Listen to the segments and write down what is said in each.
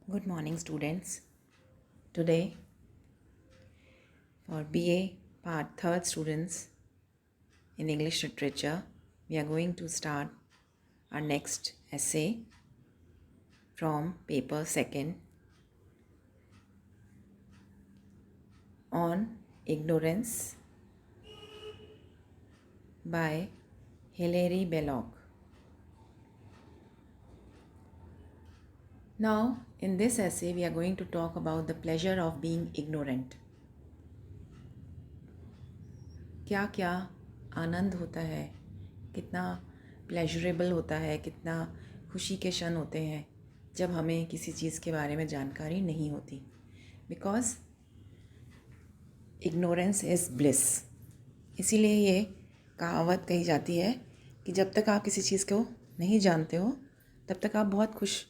Good morning, students. Today, for BA Part 3rd students in English Literature, we are going to start our next essay from paper 2nd on ignorance by Hilary Belloc. Now, in this essay, we are going to talk about the pleasure of being ignorant. क्या क्या आनंद होता है, कितना pleasurable होता है, कितना खुशी के क्षण होते हैं जब हमें किसी चीज़ के बारे में जानकारी नहीं होती. Because ignorance is bliss. इसीलिए ये कहावत कही जाती है कि जब तक आप किसी चीज़ को नहीं जानते हो तब तक आप बहुत खुश,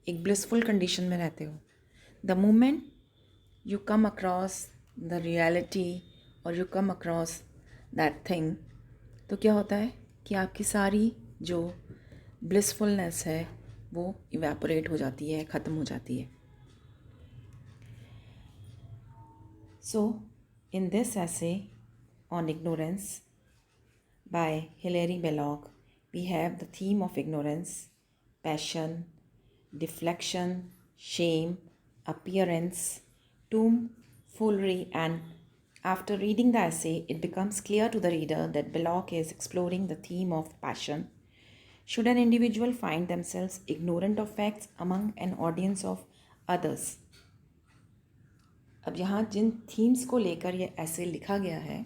एक ब्लिसफुल कंडीशन में रहते हो. The moment you come across the reality और you come across that thing, तो क्या होता है कि आपकी सारी जो ब्लिसफुलनेस है वो इवेपोरेट हो जाती है, ख़त्म हो जाती है. So in this essay on ignorance by Hilary Belloc, we have the theme of ignorance, passion, deflection, shame, appearance, tomfoolery, and after reading the essay, it becomes clear to the reader that Belloc is exploring the theme of passion. Should an individual find themselves ignorant of facts among an audience of others? अब यहाँ जिन themes को लेकर ये ऐसे लिखा गया है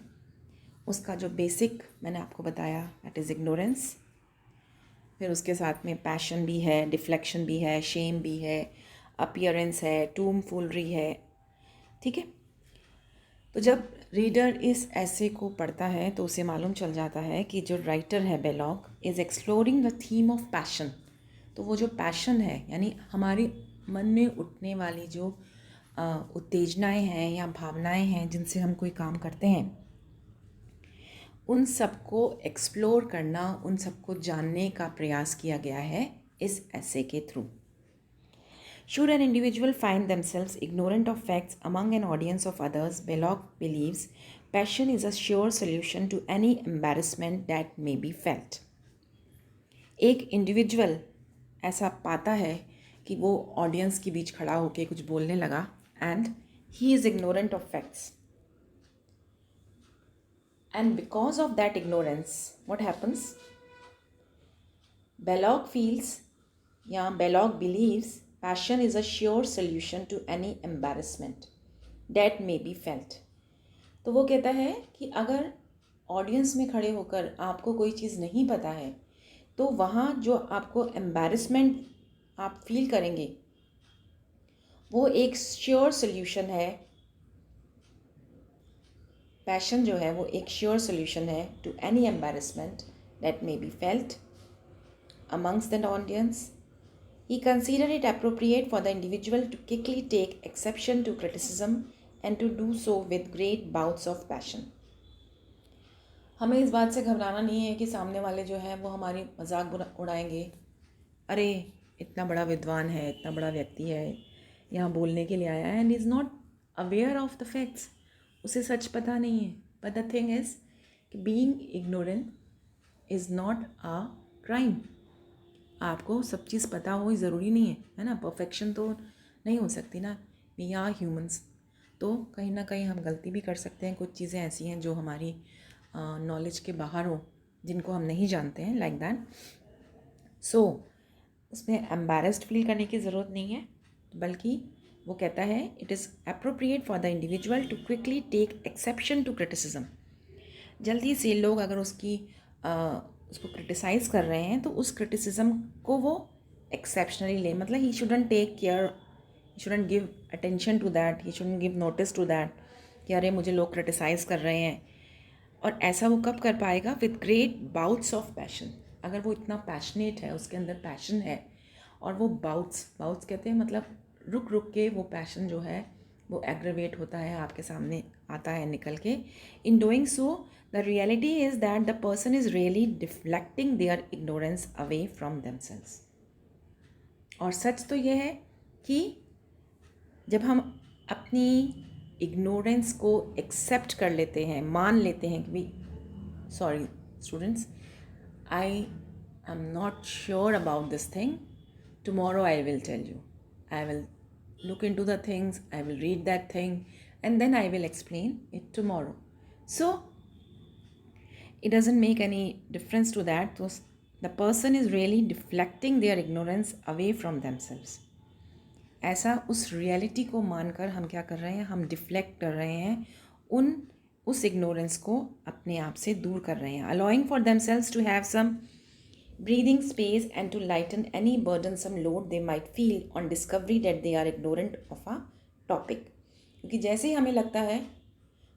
उसका जो बेसिक मैंने आपको बताया, दैट इज़ इग्नोरेंस. फिर उसके साथ में पैशन भी है, डिफ्लेक्शन भी है, शेम भी है, अपीयरेंस है, टूमफुलरी है. ठीक है. तो जब रीडर इस ऐसे को पढ़ता है तो उसे मालूम चल जाता है कि जो राइटर है Belloc is exploring the theme of passion. तो वो जो पैशन है यानी हमारे मन में उठने वाली जो उत्तेजनाएं हैं या भावनाएं हैं जिनसे हम कोई काम करते हैं, उन सबको एक्सप्लोर करना, उन सबको जानने का प्रयास किया गया है इस ऐसे के through. Should an individual find themselves ignorant of facts among an audience of others, Belloc believes passion is a sure solution to any embarrassment that may be felt. एक इंडिविजुअल ऐसा पाता है कि वो ऑडियंस के बीच खड़ा होकर कुछ बोलने लगा and he is ignorant of facts. And because of that ignorance, what happens? Belloc feels, Belloc believes, passion is a sure solution to any embarrassment that may be felt. तो वो कहता है कि अगर ऑडियंस में खड़े होकर आपको कोई चीज़ नहीं पता है तो वहाँ जो आपको एम्बैरसमेंट आप फील करेंगे वो एक श्योर सोल्यूशन है. पैशन जो है वो एक श्योर सोल्यूशन है to any embarrassment that may be felt amongst the audience. He considered it appropriate for the individual to quickly take exception to criticism and to do so with great bouts of passion. हमें इस बात से घबराना नहीं है कि सामने वाले जो हैं वो हमारी मजाक उड़ाएंगे. अरे इतना बड़ा विद्वान है, इतना बड़ा व्यक्ति है, यहाँ बोलने के लिए आया है and is not aware of the facts. उसे सच पता नहीं है. बट द थिंग इज़ कि being ignorant is not a crime. आपको सब चीज़ पता हो ज़रूरी नहीं है ना. परफेक्शन तो नहीं हो सकती ना. वी आर ह्यूमंस, तो कहीं ना कहीं हम गलती भी कर सकते हैं. कुछ चीज़ें ऐसी हैं जो हमारी नॉलेज के बाहर हो, जिनको हम नहीं जानते हैं, लाइक दैट. सो उसमें एम्बैरेस्ड फील करने की ज़रूरत नहीं है, बल्कि वो कहता है it is appropriate for the individual to quickly take exception to criticism. जल्दी से लोग अगर उसको क्रिटिसाइज़ कर रहे हैं तो उस क्रिटिसिज्म को वो एक्सेप्शनली ले. मतलब ही shouldn't take care, he shouldn't give attention to that, he shouldn't give notice to that कि अरे मुझे लोग क्रिटिसाइज़ कर रहे हैं. और ऐसा वो कब कर पाएगा? With great bouts of passion. अगर वो इतना पैशनेट है, उसके अंदर पैशन है, और वो बाउट्स कहते हैं मतलब रुक रुक के वो पैशन जो है वो एग्रेवेट होता है, आपके सामने आता है निकल के. In doing so the reality is that the person is really deflecting their ignorance away from themselves. और सच तो ये है कि जब हम अपनी इग्नोरेंस को एक्सेप्ट कर लेते हैं, मान लेते हैं कि भाई sorry students, I am not sure about this thing, tomorrow I will tell you, I will look into the things, I will read that thing, and then I will explain it tomorrow. So it doesn't make any difference to that. So the person is really deflecting their ignorance away from themselves. ऐसा उस reality को मानकर हम क्या कर रहे हैं, हम डिफ्लेक्ट कर रहे हैं उस इग्नोरेंस को अपने आप से दूर कर रहे हैं. Allowing for themselves to have some breathing space and to lighten any burdensome load they might feel on discovery that they are ignorant of a topic. क्योंकि जैसे ही हमें लगता है,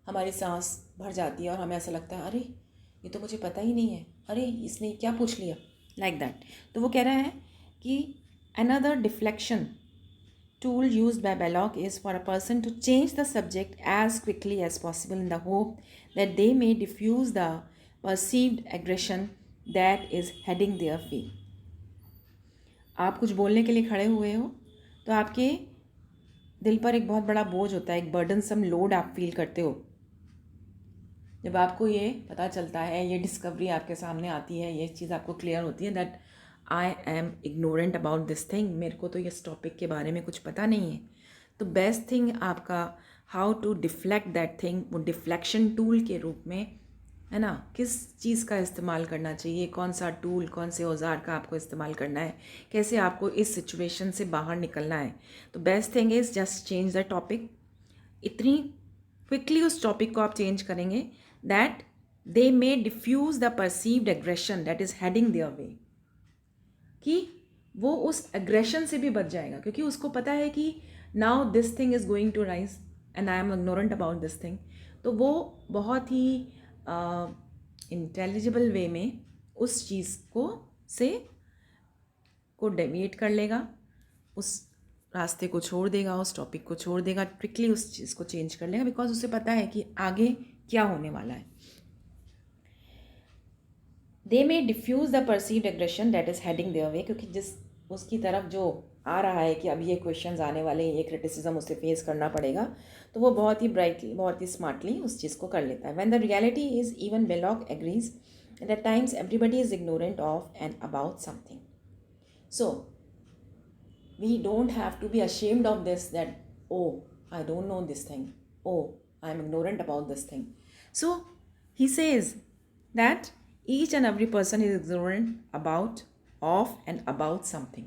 हमारी सांस भर जाती है और हमें ऐसा लगता है अरे ये तो मुझे पता ही नहीं है, अरे इसने क्या पूछ लिया, लाइक दैट. तो वो कह रहा है कि another deflection tool used by Belloc is for a person to change the subject as quickly as possible in the hope that they may diffuse the perceived aggression that is heading their way. आप कुछ बोलने के लिए खड़े हुए हो तो आपके दिल पर एक बहुत बड़ा बोझ होता है, एक बर्डनसम लोड आप फील करते हो. जब आपको ये पता चलता है, ये डिस्कवरी आपके सामने आती है, ये चीज़ आपको क्लियर होती है that I am ignorant about this thing, मेरे को तो इस टॉपिक के बारे में कुछ पता नहीं है. तो बेस्ट थिंग आपका how to deflect that thing, वो डिफ्लेक्शन टूल के रूप में है ना, किस चीज़ का इस्तेमाल करना चाहिए, कौन सा टूल, कौन से औजार का आपको इस्तेमाल करना है, कैसे आपको इस सिचुएशन से बाहर निकलना है. तो best thing is just change the topic. इतनी क्विकली उस टॉपिक को आप चेंज करेंगे that they may diffuse the perceived aggression that is heading their वे, कि वो उस एग्रेशन से भी बच जाएगा, क्योंकि उसको पता है कि now this thing is going to rise and I am ignorant about this thing. तो वो बहुत ही इंटेलिजिबल वे में उस चीज़ को डेविएट कर लेगा, उस रास्ते को छोड़ देगा, उस टॉपिक को छोड़ देगा, क्विकली उस चीज़ को चेंज कर लेगा, बिकॉज उसे पता है कि आगे क्या होने वाला है. They may diffuse the perceived aggression that is heading their way, क्योंकि जिस उसकी तरफ जो आ रहा है कि अब ये क्वेश्चंस आने वाले हैं, ये क्रिटिसिज्म उसे फेस करना पड़ेगा, तो वो बहुत ही ब्राइटली, बहुत ही स्मार्टली उस चीज़ को कर लेता है. When the reality is, even Belloc agrees, at at times everybody is ignorant of and about something. So we don't have to be ashamed of this that oh I don't know this thing, oh I am ignorant about this thing. So he says that each and every person is ignorant about, of and about something.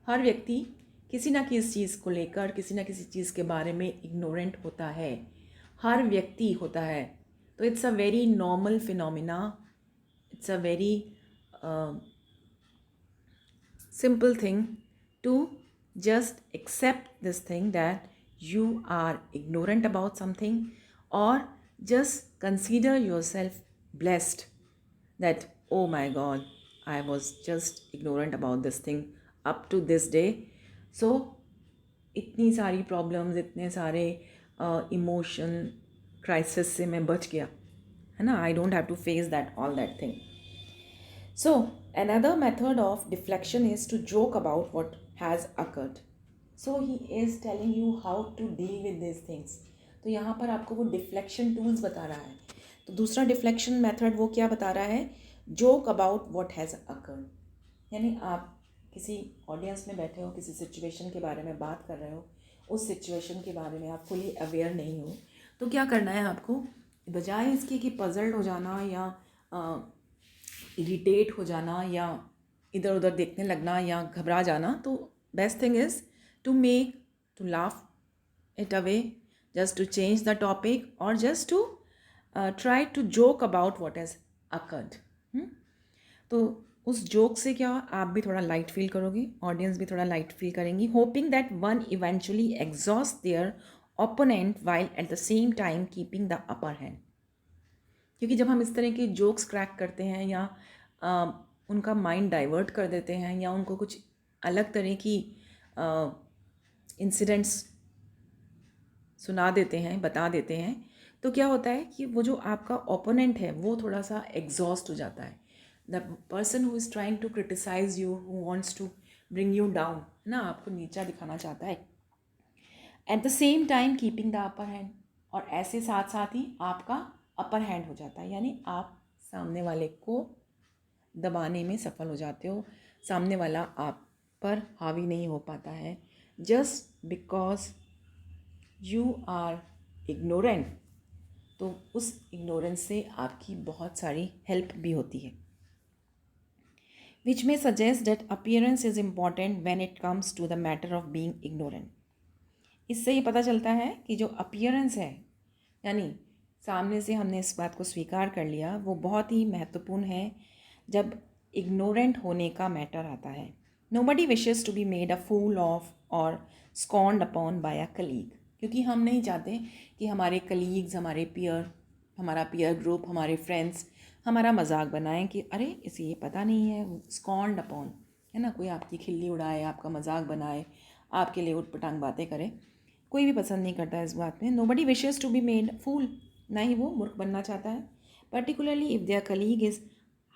हर व्यक्ति किसी ना किसी चीज़ को लेकर, किसी ना किसी चीज़ के बारे में इग्नोरेंट होता है. हर व्यक्ति होता है. तो it's a very normal phenomena, it's a very simple thing to just accept this thing that you are ignorant about something, or just consider yourself blessed that oh my god, I was just ignorant about this thing up to this day. So इतनी सारी problems, इतने सारे emotion crisis से मैं बच गया, है ना. I don't have to face that all that thing. So another method of deflection is to joke about what has occurred. So he is telling you how to deal with these things. तो यहाँ पर आपको वो deflection tools बता रहा है. तो दूसरा डिफ्लेक्शन मेथड वो क्या बता रहा है, joke about what has occurred. यानी आप किसी ऑडियंस में बैठे हो, किसी सिचुएशन के बारे में बात कर रहे हो, उस सिचुएशन के बारे में आप फुली अवेयर नहीं हो, तो क्या करना है आपको, बजाय इसके कि पजल्ड हो जाना या इरिटेट हो जाना या इधर उधर देखने लगना या घबरा जाना, तो best thing is to laugh it away, just to change the topic, और just to try to joke about what has occurred. तो उस जोक से क्या, आप भी थोड़ा लाइट फील करोगे, ऑडियंस भी थोड़ा लाइट फील करेंगी, hoping that one eventually exhaust their opponent while at the same time keeping the upper hand. क्योंकि जब हम इस तरह के जोक्स क्रैक करते हैं या उनका माइंड डाइवर्ट कर देते हैं या उनको कुछ अलग तरह की इंसिडेंट्स सुना देते हैं, बता देते हैं, तो क्या होता है कि वो जो आपका ओपोनेंट है वो थोड़ा सा एग्जॉस्ट हो जाता है. The person who is trying to criticise you, who wants to bring you down, ना आपको नीचा दिखाना चाहता है, at the same time keeping the upper hand, और ऐसे साथ साथ ही आपका अपर हैंड हो जाता है, यानी आप सामने वाले को दबाने में सफल हो जाते हो, सामने वाला आप पर हावी नहीं हो पाता है, just because you are ignorant. तो उस इग्नोरेंस से आपकी बहुत सारी हेल्प भी होती है। विच में suggest that appearance is important when it comes to the matter of being ignorant. इससे ये पता चलता है कि जो अपीयरेंस है, यानी सामने से हमने इस बात को स्वीकार कर लिया, वो बहुत ही महत्वपूर्ण है जब इग्नोरेंट होने का मैटर आता है। Nobody wishes to be made a fool of or scorned upon by a colleague, क्योंकि हम नहीं चाहते कि हमारे कलीग्स, हमारे हमारा पीयर ग्रुप, हमारे फ्रेंड्स हमारा मजाक बनाएं कि अरे इसे ये पता नहीं है, स्कॉन्ड अपॉन है ना, कोई आपकी खिल्ली उड़ाए, आपका मजाक बनाए, आपके लिए उटपटांग बातें करे। कोई भी पसंद नहीं करता इस बात में। Nobody wishes to be made fool, ना ही वो मूर्ख बनना चाहता है, particularly if their colleague is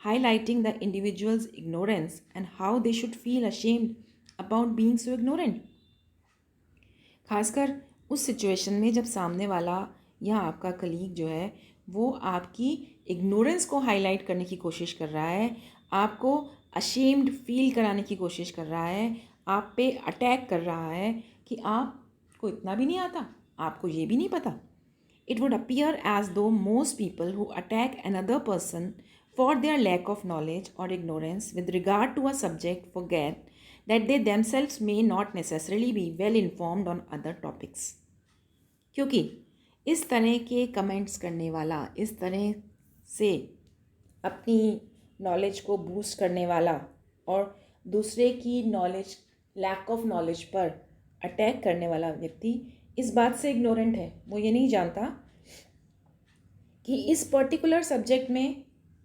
highlighting the individual's ignorance and how they should feel ashamed about being so ignorant। खासकर उस सिचुएशन में जब सामने वाला या आपका कलीग जो है वो आपकी इग्नोरेंस को हाईलाइट करने की कोशिश कर रहा है, आपको अशेम्ड फील कराने की कोशिश कर रहा है, आप पे अटैक कर रहा है कि आपको इतना भी नहीं आता, आपको ये भी नहीं पता। It would appear as though most people who attack another person for their lack of knowledge or ignorance with regard to a subject forget that they themselves may not necessarily be well informed on other topics। क्योंकि इस तरह के comments करने वाला, इस तरह से अपनी नॉलेज को बूस्ट करने वाला और दूसरे की नॉलेज, लैक ऑफ नॉलेज पर अटैक करने वाला व्यक्ति इस बात से इग्नोरेंट है। वो ये नहीं जानता कि इस पर्टिकुलर सब्जेक्ट में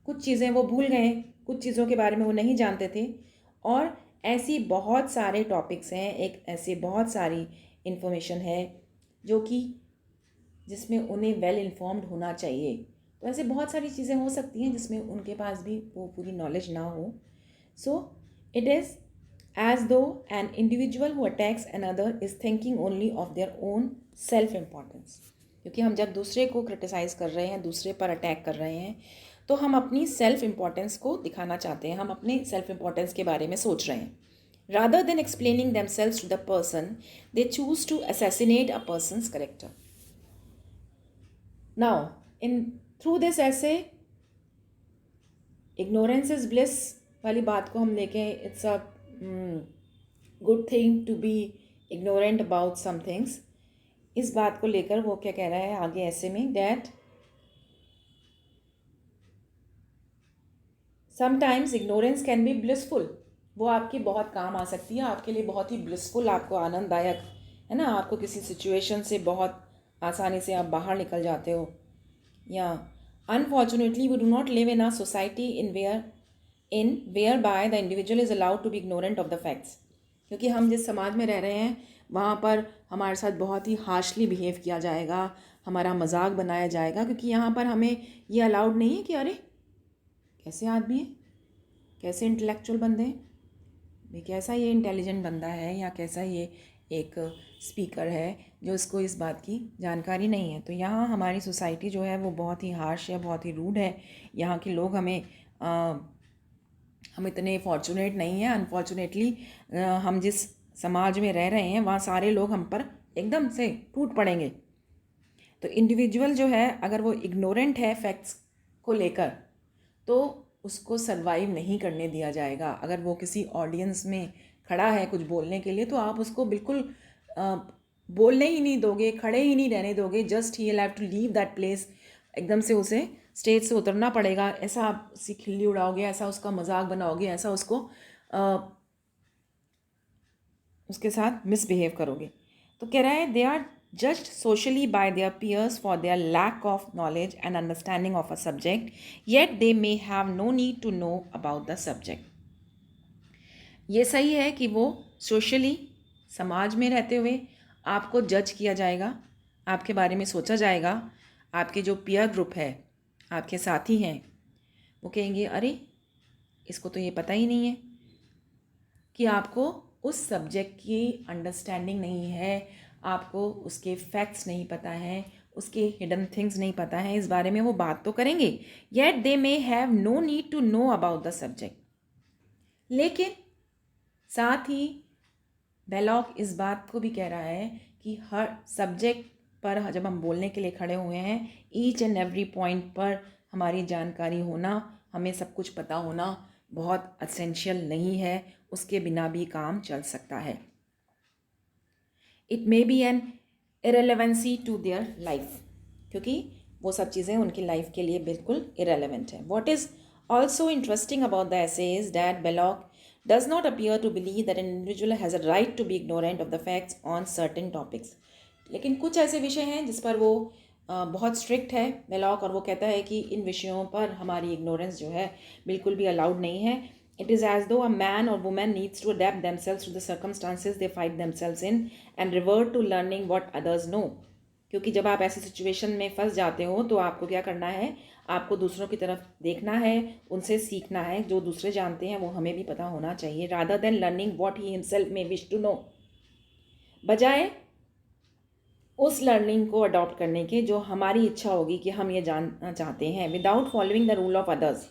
कुछ चीज़ें वो भूल गए, कुछ चीज़ों के बारे में वो नहीं जानते थे, और ऐसी बहुत सारे टॉपिक्स हैं, एक ऐसे बहुत सारी इन्फॉर्मेशन है जो कि जिसमें उन्हें वेल इन्फॉर्म्ड होना चाहिए। तो ऐसे बहुत सारी चीज़ें हो सकती हैं जिसमें उनके पास भी वो पूरी नॉलेज ना हो। So it is as though an individual who attacks another is thinking only of their own self importance। क्योंकि हम जब दूसरे को क्रिटिसाइज कर रहे हैं, दूसरे पर अटैक कर रहे हैं, तो हम अपनी सेल्फ इम्पोर्टेंस को दिखाना चाहते हैं, हम अपने सेल्फ इम्पोर्टेंस के बारे में सोच रहे हैं। Rather than explaining themselves to the person, they choose to assassinate a person's character। Now, through this essay, ignorance is bliss वाली बात को हम लेके, it's a good thing to be ignorant about some things, इस बात को लेकर वो क्या कह रहा है आगे ऐसे में, that sometimes ignorance can be blissful. वो आपके बहुत काम आ सकती है, आपके लिए बहुत ही ब्लिसफुल, आपको आनंददायक है ना, आपको किसी सिचुएशन से बहुत आसानी से आप बाहर निकल जाते हो। या unfortunately we do not live in a society in where by the individual is allowed to be ignorant of the facts. क्योंकि हम जिस समाज में रह रहे हैं वहाँ पर हमारे साथ बहुत ही हार्शली बिहेव किया जाएगा, हमारा मजाक बनाया जाएगा, क्योंकि यहाँ पर हमें ये अलाउड नहीं है कि अरे कैसे आदमी है, कैसे इंटेलेक्चुअल बंदे हैं भाई, कैसा ये इंटेलिजेंट बंदा है, या कैसा ये एक स्पीकर है जो इसको इस बात की जानकारी नहीं है। तो यहाँ हमारी सोसाइटी जो है वो बहुत ही हार्श है, बहुत ही रूड है। यहाँ के लोग हम इतने फॉर्चुनेट नहीं हैं। अनफॉर्चुनेटली हम जिस समाज में रह रहे हैं वहाँ सारे लोग हम पर एकदम से टूट पड़ेंगे। तो इंडिविजुअल जो है अगर वो इग्नोरेंट है फैक्ट्स को लेकर, तो उसको सर्वाइव नहीं करने दिया जाएगा। अगर वो किसी ऑडियंस में खड़ा है कुछ बोलने के लिए, तो आप उसको बिल्कुल बोलने ही नहीं दोगे, खड़े ही नहीं रहने दोगे। Just he will have to leave that place. एकदम से उसे स्टेज से उतरना पड़ेगा। ऐसा आप उसकी खिल्ली उड़ाओगे, ऐसा उसका मजाक बनाओगे, ऐसा उसको उसके साथ मिसबिहेव करोगे। तो कह रहा है they are judged socially by their peers for their lack of knowledge and understanding of a subject, yet they may have no need to know about the subject। ये सही है कि वो सोशली समाज में रहते हुए आपको जज किया जाएगा, आपके बारे में सोचा जाएगा। आपके जो पीयर ग्रुप है, आपके साथी हैं, वो कहेंगे अरे इसको तो ये पता ही नहीं है कि आपको उस सब्जेक्ट की अंडरस्टैंडिंग नहीं है, आपको उसके फैक्ट्स नहीं पता हैं, उसके हिडन थिंग्स नहीं पता है, इस बारे में वो बात तो करेंगे, yet they may have no need to know about the subject. लेकिन साथ ही बेलॉक इस बात को भी कह रहा है कि हर सब्जेक्ट पर जब हम बोलने के लिए खड़े हुए हैं, ईच एंड एवरी पॉइंट पर हमारी जानकारी होना, हमें सब कुछ पता होना बहुत असेंशियल नहीं है, उसके बिना भी काम चल सकता है। It may be an irrelevancy to their life, क्योंकि वो सब चीज़ें उनकी लाइफ के लिए बिल्कुल इरेलेवेंट है। What is also interesting about the essay is that Belloc does not appear to believe that an individual has a right to be ignorant of the facts on certain topics। लेकिन कुछ ऐसे विषय हैं जिस पर वो बहुत स्ट्रिक्ट है बेलॉक, और वो कहता है कि इन विषयों पर हमारी इग्नोरेंस जो है बिल्कुल भी अलाउड नहीं है। It is as though a man or woman needs to adapt themselves to the circumstances they find themselves in and revert to learning what others know। क्योंकि जब आप ऐसी सिचुएशन में फंस जाते हो तो आपको क्या करना है, आपको दूसरों की तरफ देखना है, उनसे सीखना है, जो दूसरे जानते हैं वो हमें भी पता होना चाहिए, rather than learning what he himself may wish to know, बजाय उस लर्निंग को अडॉप्ट करने के जो हमारी इच्छा होगी कि हम ये जानना चाहते हैं, without following the rule of others,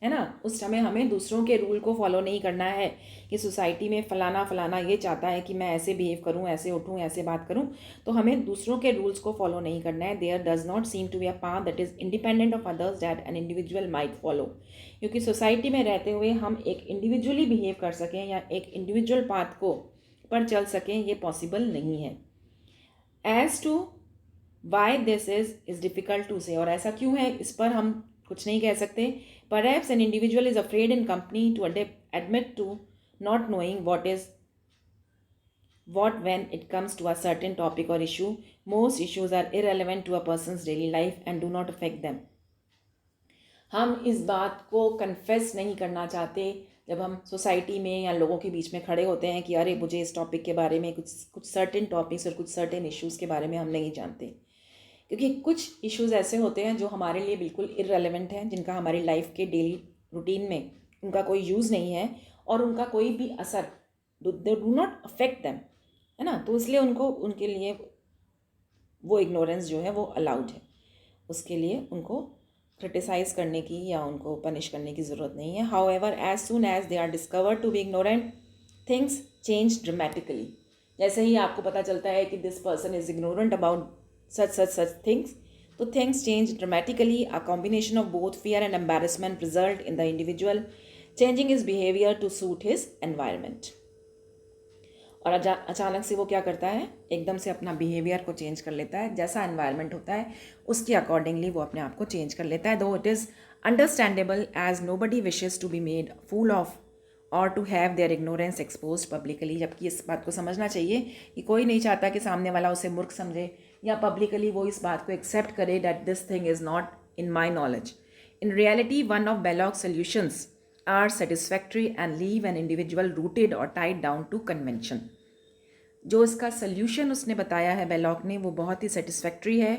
है ना। उस समय हमें दूसरों के रूल को फॉलो नहीं करना है कि सोसाइटी में फलाना फलाना ये चाहता है कि मैं ऐसे बिहेव करूं, ऐसे उठूं, ऐसे बात करूं, तो हमें दूसरों के रूल्स को फॉलो नहीं करना है। There does not seem to be a path that is independent of others that an individual might follow. क्योंकि सोसाइटी में रहते हुए हम एक इंडिविजुअली बिहेव कर सकें या एक इंडिविजुअल पाथ को पर चल सकें, ये पॉसिबल नहीं है। As to why this is difficult to say, और ऐसा क्यों है इस पर हम कुछ नहीं कह सकते। Perhaps an individual is afraid in company to admit to not knowing what when it comes to a certain topic or issue. Most issues are irrelevant to a person's daily life and do not affect them। हम इस बात को confess नहीं करना चाहते जब हम society में या लोगों के बीच में खड़े होते हैं कि अरे मुझे इस टॉपिक के बारे में कुछ सर्टेन टॉपिक्स और कुछ सर्टेन इश्यूज़ के बारे में हम नहीं जानते, क्योंकि कुछ इश्यूज़ ऐसे होते हैं जो हमारे लिए बिल्कुल इररेलेवेंट हैं, जिनका हमारी लाइफ के डेली रूटीन में उनका कोई यूज़ नहीं है और उनका कोई भी असर, they do not affect them, है ना। तो इसलिए उनके लिए वो इग्नोरेंस जो है वो अलाउड है, उसके लिए उनको क्रिटिसाइज़ करने की या उनको पनिश करने की ज़रूरत नहीं है। However as soon as they are discovered to be ignorant, things change dramatically. जैसे ही आपको पता चलता है कि this person is ignorant about such things, so things change dramatically। A combination of both fear and embarrassment result in the individual changing his behavior to suit his environment। और अचानक से वो क्या करता है, एकदम से अपना बिहेवियर को चेंज कर लेता है, जैसा एनवायरनमेंट होता है उसके अकॉर्डिंगली वो अपने आप को चेंज कर लेता है। Though it is understandable as nobody wishes to be made fool of or to have their ignorance expose publicly. जबकि इस बात को समझना चाहिए कि कोई नहीं चाहता कि सामने वाला उसे मूर्ख समझे या पब्लिकली वो इस बात को एक्सेप्ट करे that this thing is not in my knowledge. In reality one of Belloc solutions are satisfactory and leave an individual rooted or tied down to convention. जो इसका सोल्यूशन उसने बताया है बेलॉक ने, वो बहुत ही सेटिस्फैक्ट्री है,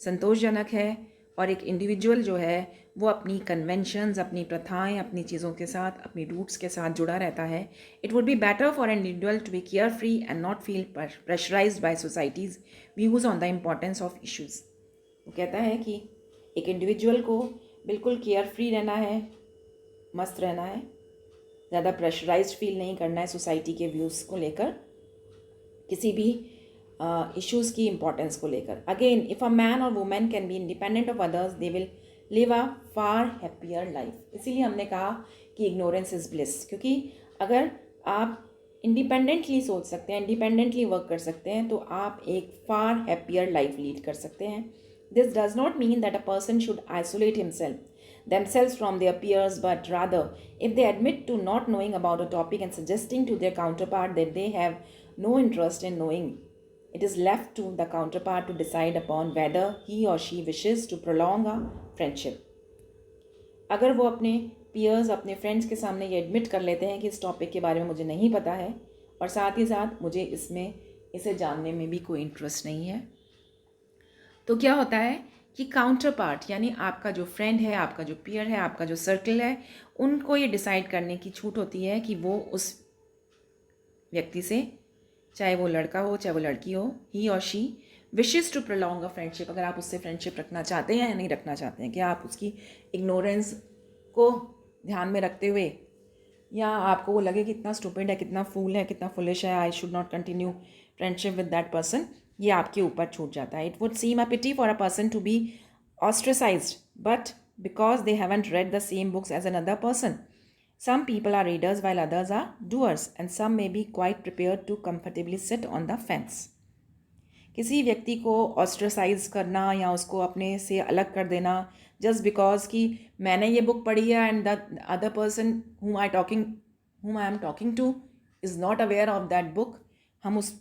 संतोषजनक है, और एक इंडिविजुअल जो है वो अपनी कन्वेंशंस, अपनी प्रथाएं, अपनी चीज़ों के साथ, अपनी रूट्स के साथ जुड़ा रहता है। It would be better for an individual to be care free and not feel pressurised by society's views on the importance of issues. वो कहता है कि एक इंडिविजुअल को बिल्कुल केयर फ्री रहना है, मस्त रहना है, ज़्यादा प्रेशराइज्ड फील नहीं करना है सोसाइटी के व्यूज़ को लेकर, किसी भी इश्यूज़ की इम्पोर्टेंस को लेकर। अगेन इफ़ अ मैन और women can be independent of others they will live a far happier life. इसीलिए हमने कहा कि इग्नोरेंस इज़ ब्लिस, क्योंकि अगर आप इंडिपेंडेंटली सोच सकते हैं, इंडिपेंडेंटली वर्क कर सकते हैं, तो आप एक फार हैप्पियर लाइफ लीड कर सकते हैं। This does not mean that a person should isolate himself themselves from their peers, but rather if they admit to not knowing about a topic and suggesting to their counterpart that they have no interest in knowing, it is left to the counterpart to decide upon whether he or she wishes to prolong a friendship। अगर वो अपने peers, अपने friends के सामने ये admit कर लेते हैं कि इस टॉपिक के बारे में मुझे नहीं पता है और साथ ही साथ मुझे इसे जानने में भी कोई इंटरेस्ट नहीं है, तो क्या होता है कि काउंटर पार्ट यानी आपका जो फ्रेंड है, आपका जो पीयर है, आपका जो सर्कल है, उनको ये डिसाइड करने की छूट होती है कि वो उस व्यक्ति से चाहे वो लड़का हो चाहे वो लड़की हो, he or she wishes to prolong a friendship, अगर आप उससे फ्रेंडशिप रखना चाहते हैं या नहीं रखना चाहते हैं, क्या आप उसकी इग्नोरेंस को ध्यान में रखते हुए, या आपको वो लगे कि इतना स्टूपिड है, कितना फूल है, कितना फुलिश है, I should not continue friendship with that person, ये आपके ऊपर छूट जाता है. It would seem a pity for a person to be ostracized, but because they haven't read the same books as another person. Some people are readers while others are doers, and some may be quite prepared to comfortably sit on the fence. किसी व्यक्ति को ऑस्ट्रेसाइज करना या उसको अपने से अलग कर देना जस्ट बिकॉज कि मैंने ये बुक पढ़ी है and the other person whom I am talking to is not aware of that book, हम उस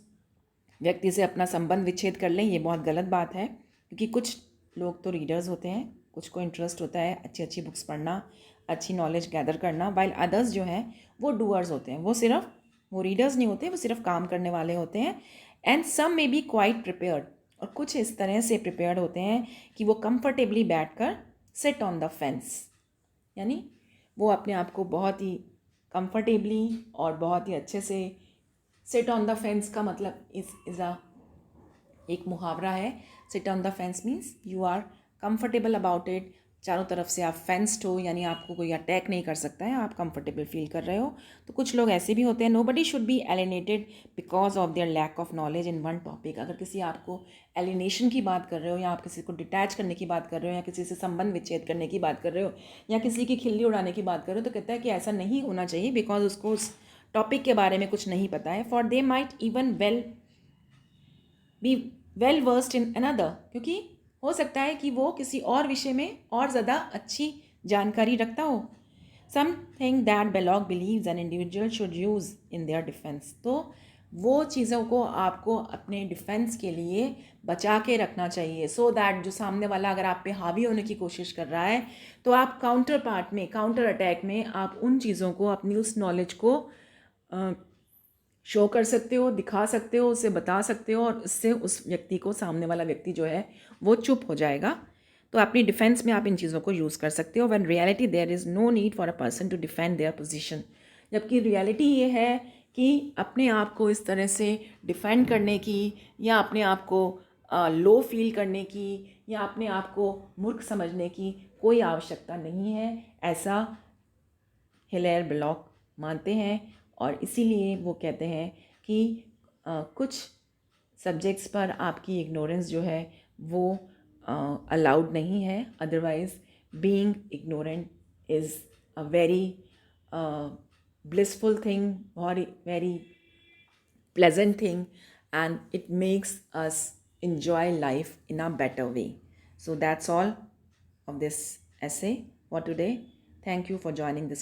व्यक्ति से अपना संबंध विच्छेद कर लें, ये बहुत गलत बात है. क्योंकि कुछ लोग तो रीडर्स होते हैं, कुछ को इंटरेस्ट होता है अच्छी अच्छी बुक्स पढ़ना, अच्छी नॉलेज गैदर करना, वाइल अदर्स जो हैं वो डूअर्स होते हैं, वो रीडर्स नहीं होते, वो सिर्फ काम करने वाले होते हैं. And some may be quite prepared, और कुछ इस तरह से प्रिपेयर्ड होते हैं कि वो कंफर्टेबली बैठ कर सिट ऑन द फेंस, यानी वो अपने आप को बहुत ही कंफर्टेबली और बहुत ही अच्छे से, सिट ऑन द फेंस का मतलब इज़ अ एक मुहावरा है. Sit on the fence means you are comfortable about it, चारों तरफ से आप फेंस्ड हो, यानी आपको कोई अटैक नहीं कर सकता है, आप कंफर्टेबल फील कर रहे हो. तो कुछ लोग ऐसे भी होते हैं. Nobody should be alienated because of their lack of knowledge in one topic. अगर किसी आपको एलिनेशन की बात कर रहे हो, या आप किसी को डिटैच करने की बात कर रहे हो, या किसी से संबंध विच्छेद करने की बात कर रहे हो, या किसी की खिल्ली उड़ाने की बात कर रहे हो, तो कहता है कि ऐसा नहीं होना चाहिए बिकॉज उसको उस टॉपिक के बारे में कुछ नहीं पता है. For they might even be well versed in another, क्योंकि हो सकता है कि वो किसी और विषय में और ज़्यादा अच्छी जानकारी रखता हो. Something that Belloc believes an individual should use in their defence. तो वो चीज़ों को आपको अपने डिफेंस के लिए बचा के रखना चाहिए, सो दैट जो सामने वाला अगर आप पे हावी होने की कोशिश कर रहा है, तो आप काउंटर अटैक में आप उन चीज़ों को, अपनी उस नॉलेज को शो कर सकते हो, दिखा सकते हो, उसे बता सकते हो, और उससे उस व्यक्ति को, सामने वाला व्यक्ति जो है वो चुप हो जाएगा. तो अपनी डिफेंस में आप इन चीज़ों को यूज़ कर सकते हो. When reality there is no need for a person to defend their position. जबकि रियलिटी ये है कि अपने आप को इस तरह से डिफेंड करने की, या अपने आप को लो फील करने की, या अपने आप को मूर्ख समझने की कोई आवश्यकता नहीं है, ऐसा हिलेयर ब्लॉक मानते हैं. और इसीलिए वो कहते हैं कि कुछ सब्जेक्ट्स पर आपकी इग्नोरेंस जो है वो अलाउड नहीं है. Otherwise being ignorant is a very blissful thing, very pleasant thing, and it makes us enjoy life in a better way. So that's all of this essay for today. Thank you for joining this